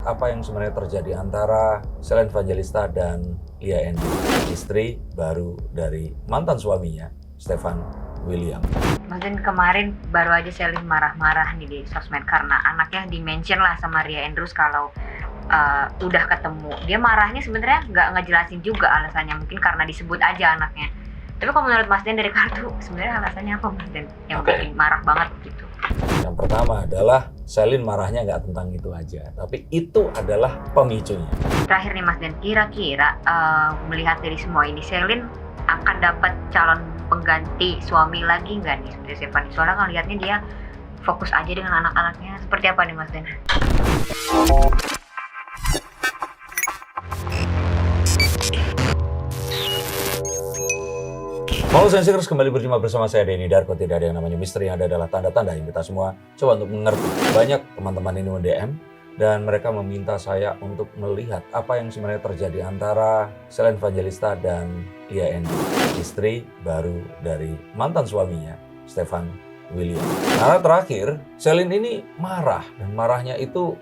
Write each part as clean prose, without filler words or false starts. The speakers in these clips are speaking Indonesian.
apa yang sebenarnya terjadi antara Sheila Evangelista dan Lia Endi, istri baru dari mantan suaminya, Stefan William. Maksudnya kemarin baru aja Selin marah-marah nih di sosmed karena anaknya di-mention lah sama Ria Andrews kalau udah ketemu. Dia marahnya sebenarnya nggak ngejelasin juga alasannya, mungkin karena disebut aja anaknya. Tapi kalau menurut Mas Den dari kartu, sebenarnya alasannya apa Mas Den yang bikin marah banget gitu? Yang pertama adalah Selin marahnya nggak tentang itu aja, tapi itu adalah pemicunya. Terakhir nih Mas Den, kira-kira melihat dari semua ini, Selin akan dapat calon pengganti suami lagi nggak nih seperti Stefan? Soalnya ngelihatnya dia fokus aja dengan anak-anaknya. Seperti apa nih Mas Den? Halo Sensikers, kembali berjumpa bersama saya Denny Darko. Tidak ada yang namanya misteri, yang ada adalah tanda-tanda yang kita semua coba untuk mengerti. Banyak teman-teman ini DM dan mereka meminta saya untuk melihat apa yang sebenarnya terjadi antara Sheila Evangelista dan Lia Endi, istri baru dari mantan suaminya, Stefan William. Karena terakhir, Selin ini marah, dan marahnya itu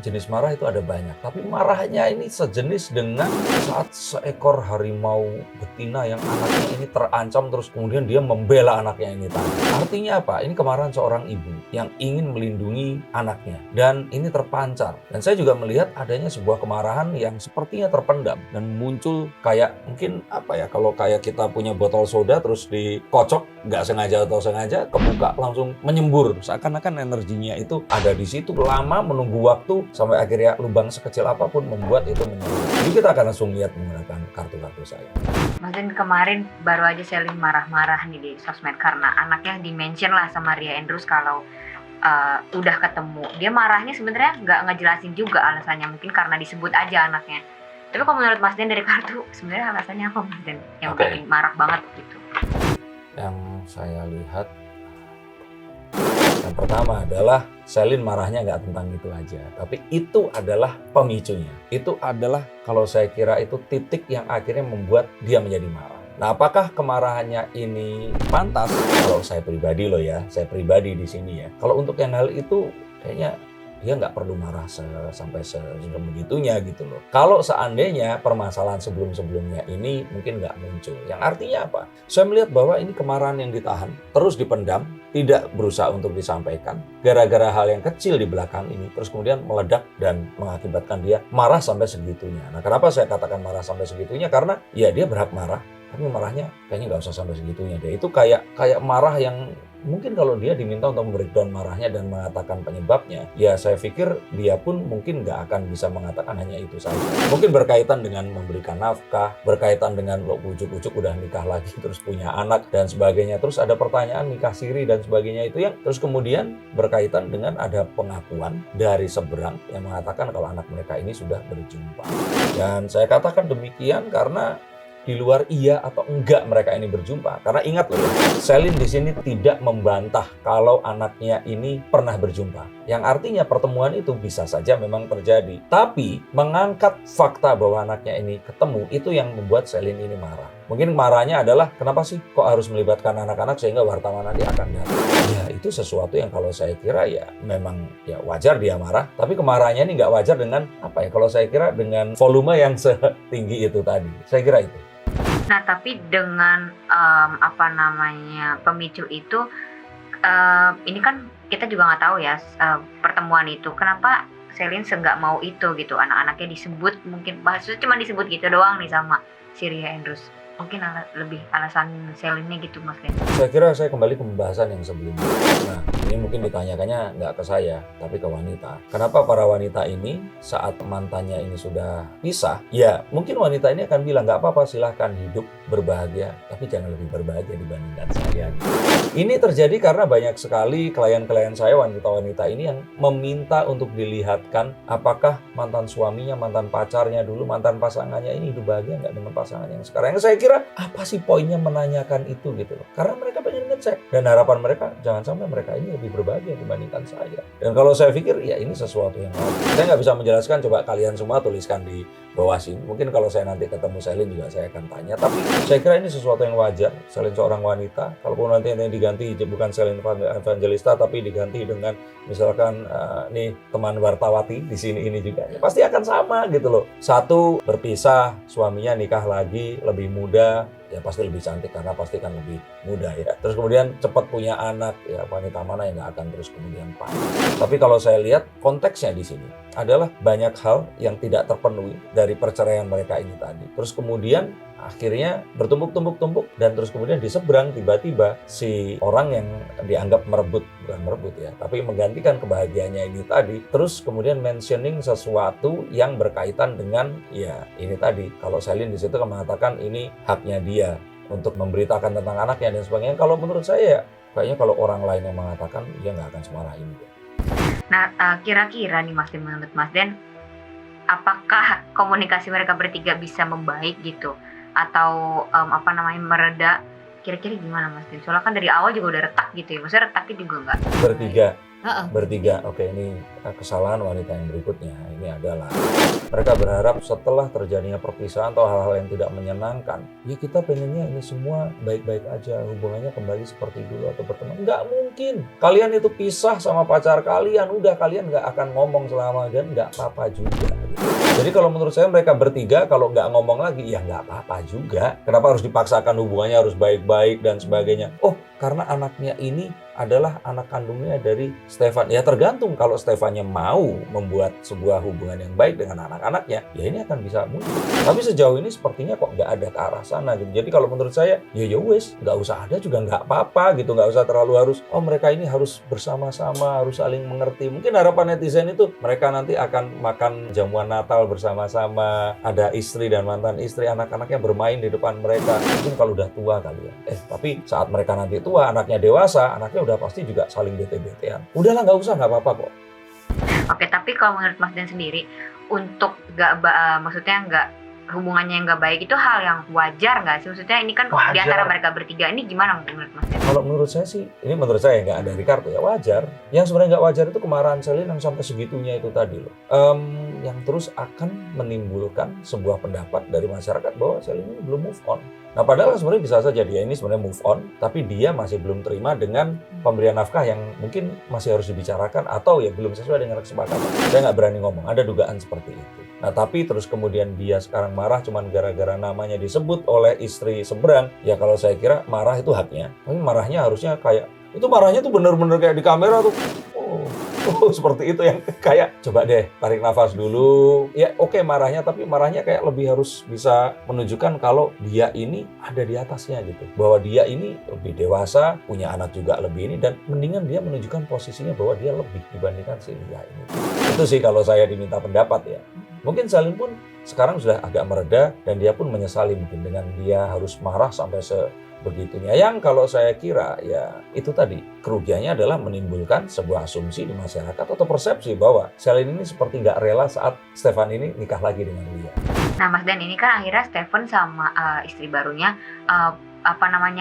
jenis marah itu ada banyak, tapi marahnya ini sejenis dengan saat seekor harimau betina yang anaknya ini terancam terus kemudian dia membela anaknya ini tadi. Artinya apa? Ini kemarahan seorang ibu yang ingin melindungi anaknya dan ini terpancar. Dan saya juga melihat adanya sebuah kemarahan yang sepertinya terpendam dan muncul kayak mungkin apa ya, kalau kayak kita punya botol soda terus dikocok nggak sengaja atau sengaja kebuka langsung menyembur, seakan-akan energinya itu ada di situ lama menunggu waktu sampai akhirnya lubang sekecil apapun membuat itu menyerang. Jadi kita akan langsung lihat menggunakan kartu-kartu saya. Mas Den kemarin baru aja Selin marah-marah nih di sosmed karena anaknya di-mention lah sama Ria Andrews kalau udah ketemu. Dia marahnya sebenarnya nggak ngejelasin juga alasannya, mungkin karena disebut aja anaknya. Tapi kalau menurut Mas Den dari kartu, sebenarnya alasannya apa Mas Den yang bikin marah banget gitu? Yang saya lihat, yang pertama adalah Selin marahnya nggak tentang itu aja, tapi itu adalah pemicunya. Itu adalah kalau saya kira itu titik yang akhirnya membuat dia menjadi marah. Nah, apakah kemarahannya ini pantas? Kalau saya pribadi loh ya, saya pribadi di sini ya. Kalau untuk yang hal itu kayaknya dia nggak perlu marah sampai sebegitunya gitu loh. Kalau seandainya permasalahan sebelum-sebelumnya ini mungkin nggak muncul. Yang artinya apa? Saya melihat bahwa ini kemarahan yang ditahan, terus dipendam, tidak berusaha untuk disampaikan. Gara-gara hal yang kecil di belakang ini, terus kemudian meledak dan mengakibatkan dia marah sampai segitunya. Nah, kenapa saya katakan marah sampai segitunya? Karena ya dia berhak marah, tapi marahnya kayaknya nggak usah sampai segitunya deh. Itu kayak marah yang mungkin kalau dia diminta untuk breakdown marahnya dan mengatakan penyebabnya, ya saya pikir dia pun mungkin nggak akan bisa mengatakan hanya itu saja. Mungkin berkaitan dengan memberikan nafkah, berkaitan dengan lo ujuk-ujuk udah nikah lagi terus punya anak dan sebagainya. Terus ada pertanyaan nikah siri dan sebagainya itu yang terus kemudian berkaitan dengan ada pengakuan dari seberang yang mengatakan kalau anak mereka ini sudah berjumpa. Dan saya katakan demikian karena di luar iya atau enggak mereka ini berjumpa. Karena ingat loh, Selin di sini tidak membantah kalau anaknya ini pernah berjumpa. Yang artinya pertemuan itu bisa saja memang terjadi. Tapi mengangkat fakta bahwa anaknya ini ketemu itu yang membuat Selin ini marah. Mungkin marahnya adalah kenapa sih kok harus melibatkan anak-anak sehingga wartawan nanti akan datang. Ya itu sesuatu yang kalau saya kira ya memang ya wajar dia marah. Tapi kemarahannya ini nggak wajar dengan apa ya, kalau saya kira dengan volume yang setinggi itu tadi. Saya kira itu. Nah, tapi dengan pemicu itu, ini kan kita juga nggak tahu ya pertemuan itu. Kenapa Selin nggak mau itu gitu? Anak-anaknya disebut, mungkin maksudnya cuma disebut gitu doang nih sama si Ria Andrews. Mungkin lebih alasan Selinnya gitu Mas Den. Saya kira saya kembali ke pembahasan yang sebelumnya. Nah, ini mungkin ditanyakannya nggak ke saya, tapi ke wanita. Kenapa para wanita ini saat mantannya ini sudah pisah, ya mungkin wanita ini akan bilang nggak apa-apa, silahkan hidup berbahagia, tapi jangan lebih berbahagia dibandingkan saya. Ini terjadi karena banyak sekali klien-klien saya wanita-wanita ini yang meminta untuk dilihatkan apakah mantan suaminya, mantan pacarnya dulu, mantan pasangannya ini hidup bahagia nggak dengan pasangan yang sekarang. Yang saya kira apa sih poinnya menanyakan itu gitu loh. Karena mereka pengen ngecek dan harapan mereka jangan sampai mereka ini lebih berbahagia dibandingkan saya. Dan kalau saya pikir ya ini sesuatu yang wajar. Saya nggak bisa menjelaskan, coba kalian semua tuliskan di bawah sini. Mungkin kalau saya nanti ketemu Selin juga saya akan tanya. Tapi saya kira ini sesuatu yang wajar. Selin seorang wanita, kalaupun nanti yang diganti bukan Selin Evangelista tapi diganti dengan misalkan nih teman Wartawati di sini ini juga, ya pasti akan sama gitu loh. Satu berpisah, suaminya nikah lagi, lebih muda, ya pasti lebih cantik karena pasti kan lebih muda ya. Terus kemudian cepat punya anak, ya wanita mana yang nggak akan terus kemudian panjang. Tapi kalau saya lihat konteksnya di sini adalah banyak hal yang tidak terpenuhi dari perceraian mereka ini tadi. Terus kemudian akhirnya bertumpuk-tumpuk dan terus kemudian di seberang tiba-tiba si orang yang dianggap bukan merebut ya, tapi menggantikan kebahagiaannya ini tadi, terus kemudian mentioning sesuatu yang berkaitan dengan ya ini tadi. Kalau Selin di situ mengatakan ini haknya dia untuk memberitakan tentang anaknya dan sebagainya. Kalau menurut saya kayaknya kalau orang lain yang mengatakan dia nggak akan semarah ini. Nah, kira-kira nih Mas Den, menurut Mas Den, apakah komunikasi mereka bertiga bisa membaik gitu? Atau mereda? Kira-kira gimana Mas Den? Soalnya kan dari awal juga udah retak gitu ya. Maksudnya retaknya juga nggak? Bertiga. Oke, ini kesalahan wanita yang berikutnya. Ini adalah mereka berharap setelah terjadinya perpisahan atau hal-hal yang tidak menyenangkan, ya kita pengennya ini semua baik-baik aja, hubungannya kembali seperti dulu atau berteman. Nggak mungkin. Kalian itu pisah sama pacar kalian, udah kalian nggak akan ngomong selama dan nggak apa-apa juga. Jadi kalau menurut saya mereka bertiga kalau nggak ngomong lagi, ya nggak apa-apa juga. Kenapa harus dipaksakan hubungannya harus baik-baik dan sebagainya? Oh, karena anaknya ini adalah anak kandungnya dari Stefan. Ya tergantung, kalau Stefannya mau membuat sebuah hubungan yang baik dengan anak-anaknya, ya ini akan bisa muncul. Tapi sejauh ini sepertinya kok nggak ada ke arah sana gitu. Jadi kalau menurut saya, ya wes, nggak usah ada juga nggak apa-apa gitu. Nggak usah terlalu harus, oh mereka ini harus bersama-sama, harus saling mengerti. Mungkin harapan netizen itu mereka nanti akan makan jamuan Natal bersama-sama, ada istri dan mantan istri, anak-anaknya bermain di depan mereka. Mungkin kalau udah tua kali ya. Tapi saat mereka nanti tua, anaknya dewasa, anaknya udah pasti juga saling bete-betean. Udahlah nggak usah, nggak apa-apa kok. Oke, tapi kalau menurut Mas Den sendiri, untuk hubungannya yang nggak baik itu hal yang wajar nggak sih? Maksudnya ini kan di antara mereka bertiga, ini gimana menurut Mas Den? Kalau menurut saya sih, ini menurut saya nggak ada di kartu ya, wajar. Yang sebenarnya nggak wajar itu kemarahan Selin yang sampai segitunya itu tadi loh. Yang terus akan menimbulkan sebuah pendapat dari masyarakat bahwa Selin ini belum move on. Nah padahal sebenarnya bisa saja dia ini sebenarnya move on, tapi dia masih belum terima dengan pemberian nafkah yang mungkin masih harus dibicarakan atau ya belum sesuai dengan kesepakatan. Saya nggak berani ngomong, ada dugaan seperti itu. Nah tapi terus kemudian dia sekarang marah cuman gara-gara namanya disebut oleh istri seberang, ya kalau saya kira marah itu haknya. Tapi marahnya harusnya kayak, itu marahnya tuh bener-bener kayak di kamera tuh. Seperti itu yang kayak coba deh tarik nafas dulu ya, oke marahnya, tapi marahnya kayak lebih harus bisa menunjukkan kalau dia ini ada di atasnya gitu, bahwa dia ini lebih dewasa, punya anak juga lebih ini, dan mendingan dia menunjukkan posisinya bahwa dia lebih dibandingkan si Lia ini. Itu sih kalau saya diminta pendapat ya. Mungkin Selin pun sekarang sudah agak mereda dan dia pun menyesali mungkin dengan dia harus marah sampai begitunya. Yang kalau saya kira ya itu tadi, kerugiannya adalah menimbulkan sebuah asumsi di masyarakat atau persepsi bahwa Selin ini seperti nggak rela saat Stefan ini nikah lagi dengan Lia. Nah Mas Dan, ini kan akhirnya Stefan sama istri barunya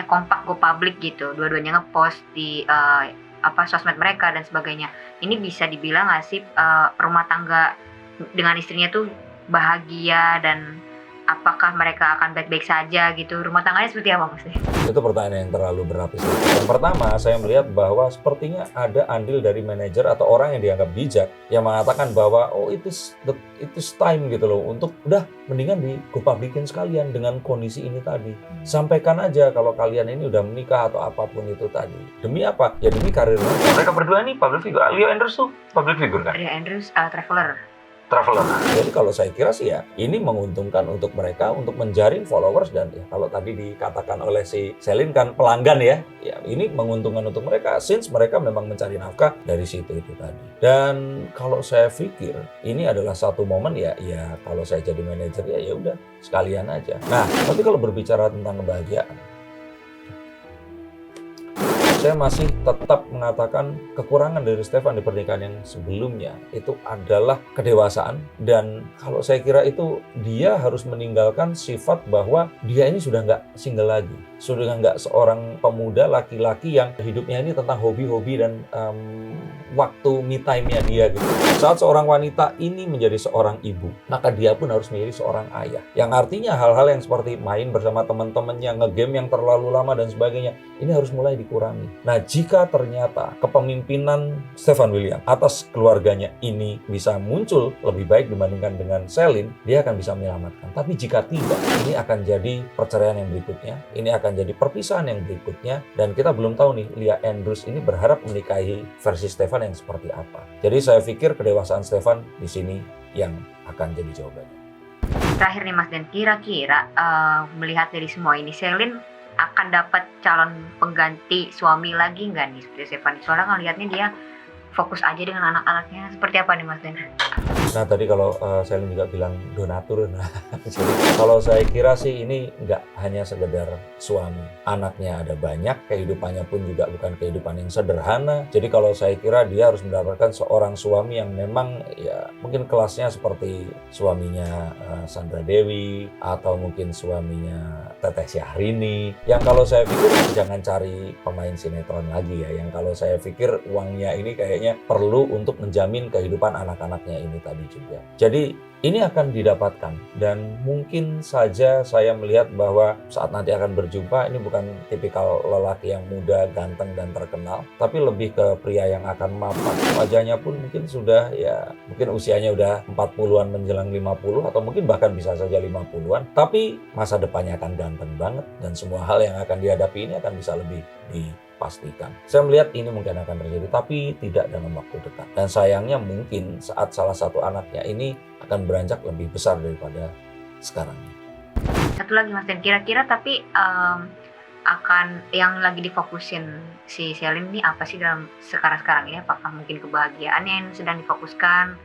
kompak go public gitu, dua-duanya ngepost di sosmed mereka dan sebagainya. Ini bisa dibilang nggak sih rumah tangga dengan istrinya tuh bahagia, dan apakah mereka akan baik-baik saja gitu? Rumah tangganya seperti apa Mas? Itu pertanyaan yang terlalu berlapis. Yang pertama, saya melihat bahwa sepertinya ada andil dari manajer atau orang yang dianggap bijak yang mengatakan bahwa it is time gitu loh, untuk udah mendingan di go publikin sekalian dengan kondisi ini tadi. Sampaikan aja kalau kalian ini udah menikah atau apapun itu tadi. Demi apa? Ya demi karir mereka berdua nih public figure. Leo Andrews tuh public figure kan? Leo Andrews traveler. Jadi kalau saya kira sih ya ini menguntungkan untuk mereka untuk menjaring followers, dan ya kalau tadi dikatakan oleh si Selin kan pelanggan ya ini menguntungkan untuk mereka since mereka memang mencari nafkah dari situ itu tadi. Dan kalau saya pikir ini adalah satu momen ya kalau saya jadi manajer ya udah sekalian aja. Nah tapi kalau berbicara tentang kebahagiaan, saya masih tetap mengatakan kekurangan dari Stefan di pernikahan yang sebelumnya itu adalah kedewasaan, dan kalau saya kira itu dia harus meninggalkan sifat bahwa dia ini sudah nggak single lagi, sudah nggak seorang pemuda laki-laki yang hidupnya ini tentang hobi-hobi dan waktu me time-nya dia gitu. Saat seorang wanita ini menjadi seorang ibu, maka dia pun harus menjadi seorang ayah. Yang artinya hal-hal yang seperti main bersama teman-temannya, ngegame yang terlalu lama dan sebagainya, ini harus mulai dikurangi. Nah, jika ternyata kepemimpinan Stefan William atas keluarganya ini bisa muncul lebih baik dibandingkan dengan Celine, dia akan bisa menyelamatkan. Tapi jika tidak, ini akan jadi perceraian yang berikutnya, ini akan jadi perpisahan yang berikutnya, dan kita belum tahu nih, Leah Andrews ini berharap menikahi versi Stefan yang seperti apa. Jadi saya pikir kedewasaan Stefan di sini yang akan jadi jawabannya. Terakhir nih Mas Den, kira-kira melihat dari semua ini, Celine akan dapat calon pengganti suami lagi nggak nih seperti Stefan? Soalnya ngelihatnya dia fokus aja dengan anak-anaknya. Seperti apa nih Mas Den? Nah, tadi kalau Celine juga bilang donatur. Nah, jadi kalau saya kira sih ini nggak hanya sekedar suami. Anaknya ada banyak, kehidupannya pun juga bukan kehidupan yang sederhana. Jadi kalau saya kira dia harus mendapatkan seorang suami yang memang ya mungkin kelasnya seperti suaminya Sandra Dewi atau mungkin suaminya Teteh Syahrini. Yang kalau saya pikir jangan cari pemain sinetron lagi ya. Yang kalau saya pikir uangnya ini kayaknya perlu untuk menjamin kehidupan anak-anaknya ini tadi juga. Jadi ini akan didapatkan, dan mungkin saja saya melihat bahwa saat nanti akan berjumpa ini bukan tipikal lelaki yang muda, ganteng dan terkenal, tapi lebih ke pria yang akan mapan. Wajahnya pun mungkin sudah ya mungkin usianya udah 40-an menjelang 50 atau mungkin bahkan bisa saja 50-an, tapi masa depannya akan ganteng banget dan semua hal yang akan dihadapi ini akan bisa lebih dipastikan. Saya melihat ini mungkin akan terjadi, tapi tidak dalam waktu dekat. Dan sayangnya mungkin saat salah satu anaknya ini akan beranjak lebih besar daripada sekarang. Satu lagi Mas Den, kira-kira tapi akan yang lagi difokusin si Celine ini apa sih dalam sekarang ini? Apakah mungkin kebahagiaannya yang sedang difokuskan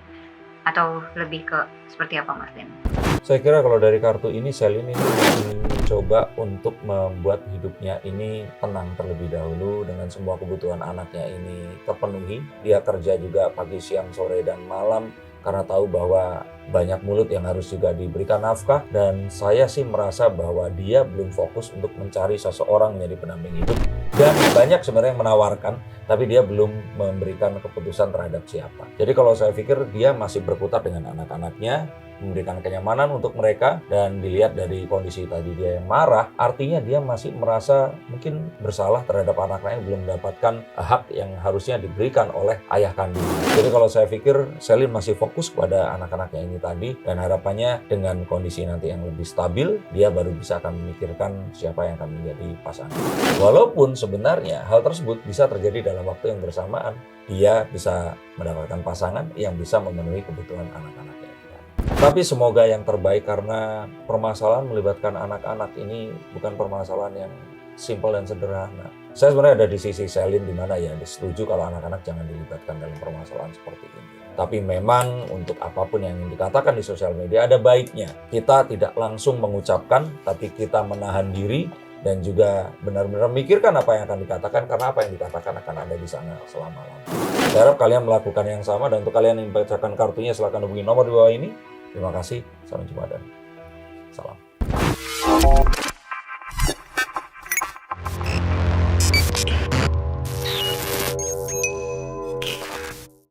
atau lebih ke seperti apa Mas Den? Saya kira kalau dari kartu ini Celine ini mencoba untuk membuat hidupnya ini tenang terlebih dahulu dengan semua kebutuhan anaknya ini terpenuhi. Dia kerja juga pagi, siang, sore, dan malam karena tahu bahwa banyak mulut yang harus juga diberikan nafkah, dan saya sih merasa bahwa dia belum fokus untuk mencari seseorang menjadi pendamping hidup, dan banyak sebenarnya yang menawarkan tapi dia belum memberikan keputusan terhadap siapa. Jadi kalau saya pikir dia masih berkutat dengan anak-anaknya, memberikan kenyamanan untuk mereka, dan dilihat dari kondisi tadi dia yang marah, artinya dia masih merasa mungkin bersalah terhadap anaknya yang belum mendapatkan hak yang harusnya diberikan oleh ayah kandungnya. Jadi kalau saya pikir Celine masih fokus pada anak-anaknya ini tadi, dan harapannya dengan kondisi nanti yang lebih stabil, dia baru bisa akan memikirkan siapa yang akan menjadi pasangan. Walaupun sebenarnya hal tersebut bisa terjadi dalam waktu yang bersamaan, dia bisa mendapatkan pasangan yang bisa memenuhi kebutuhan anak-anaknya. Tapi semoga yang terbaik, karena permasalahan melibatkan anak-anak ini bukan permasalahan yang simpel dan sederhana. Saya sebenarnya ada di sisi Celine di mana ya setuju kalau anak-anak jangan dilibatkan dalam permasalahan seperti ini. Tapi memang untuk apapun yang dikatakan di sosial media ada baiknya kita tidak langsung mengucapkan, tapi kita menahan diri dan juga benar-benar memikirkan apa yang akan dikatakan, karena apa yang dikatakan akan ada di sana selama-lamanya. Saya harap kalian melakukan yang sama, dan untuk kalian yang membacakan kartunya silahkan hubungi nomor di bawah ini. Terima kasih, sampai jumpa dan salam.